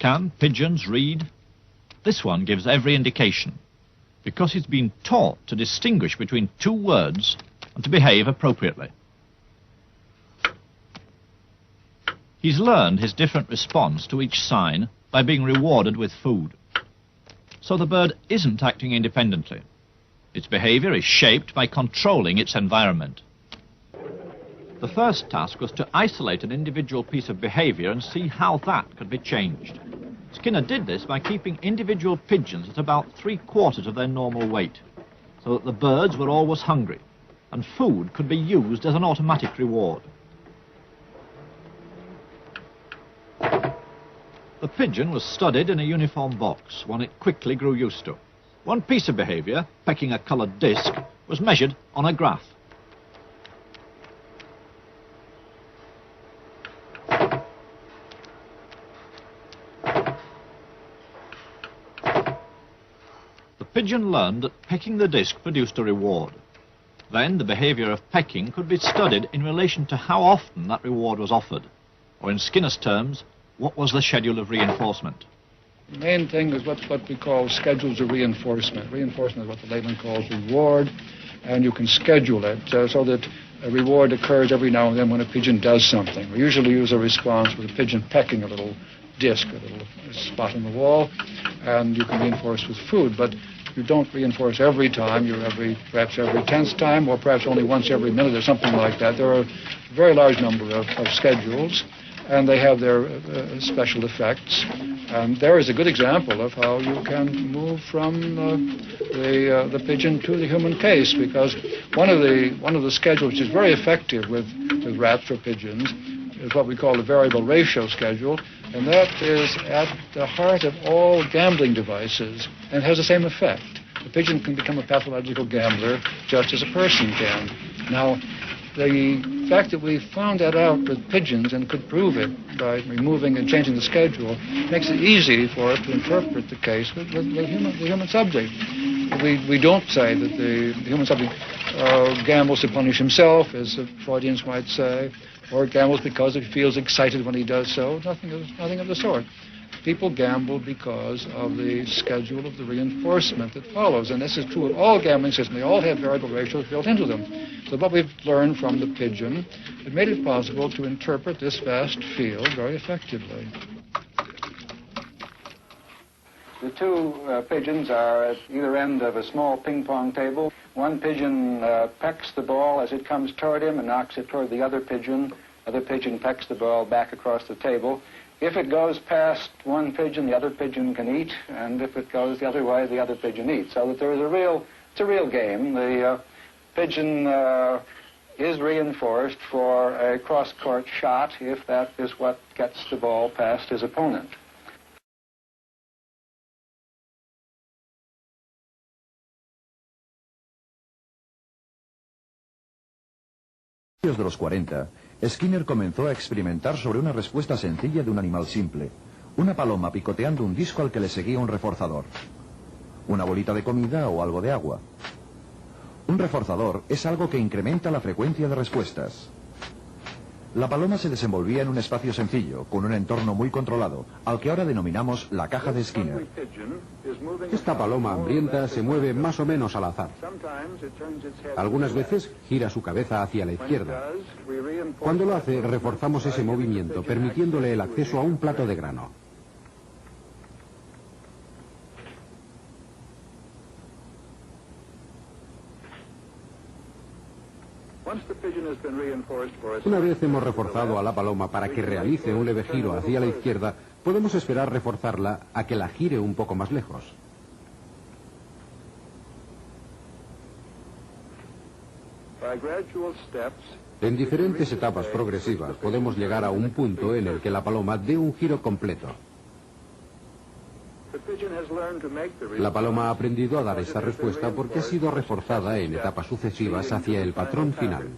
Can pigeons read? This one gives every indication, because he's been taught to distinguish between two words and to behave appropriately. He's learned his different response to each sign by being rewarded with food. So the bird isn't acting independently. Its behavior is shaped by controlling its environment. The first task was to isolate an individual piece of behavior and see how that could be changed. Skinner did this by keeping individual pigeons at about 3/4 of their normal weight, so that the birds were always hungry, and food could be used as an automatic reward. The pigeon was studied in a uniform box, one it quickly grew used to. One piece of behavior, pecking a coloured disc, was measured on a graph. The pigeon learned that pecking the disc produced a reward. Then the behavior of pecking could be studied in relation to how often that reward was offered, or in Skinner's terms, what was the schedule of reinforcement. The main thing is what we call schedules of reinforcement. Reinforcement is what the layman calls reward, and you can schedule it so that a reward occurs every now and then when a pigeon does something. We usually use a response with a pigeon pecking a little disc, a little spot on the wall, and you can reinforce with food, but you don't reinforce every time. You're perhaps every 10th time, or perhaps only once every minute or something like that. There are a very large number of schedules, and they have their special effects. And there is a good example of how you can move from the pigeon to the human case, because one of the schedules which is very effective with rats or pigeons is what we call the variable ratio schedule, and that is at the heart of all gambling devices, and has the same effect. The pigeon can become a pathological gambler just as a person can. Now, the fact that we found that out with pigeons and could prove it by removing and changing the schedule makes it easy for us to interpret the case with the human subject. We don't say that the human subject gambles to punish himself, as the Freudians might say, or gambles because he feels excited when he does so. Nothing of the sort. People gamble because of the schedule of the reinforcement that follows, and this is true of all gambling systems. They all have variable ratios built into them. So what we've learned from the pigeon, it made it possible to interpret this vast field very effectively. The two pigeons are at either end of a small ping-pong table. One pigeon pecks the ball as it comes toward him and knocks it toward the other pigeon. Other pigeon pecks the ball back across the table. If it goes past one pigeon, the other pigeon can eat, and if it goes the other way, the other pigeon eats. So that there is it's a real game. The pigeon is reinforced for a cross-court shot if that is what gets the ball past his opponent. A principios de los 40, Skinner comenzó a experimentar sobre una respuesta sencilla de un animal simple, una paloma picoteando un disco al que le seguía un reforzador, una bolita de comida o algo de agua. Un reforzador es algo que incrementa la frecuencia de respuestas. La paloma se desenvolvía en un espacio sencillo, con un entorno muy controlado, al que ahora denominamos la caja de Skinner. Esta paloma hambrienta se mueve más o menos al azar. Algunas veces gira su cabeza hacia la izquierda. Cuando lo hace, reforzamos ese movimiento, permitiéndole el acceso a un plato de grano. Una vez hemos reforzado a la paloma para que realice un leve giro hacia la izquierda, podemos esperar reforzarla a que la gire un poco más lejos. En diferentes etapas progresivas podemos llegar a un punto en el que la paloma dé un giro completo. La paloma ha aprendido a dar esta respuesta porque ha sido reforzada en etapas sucesivas hacia el patrón final.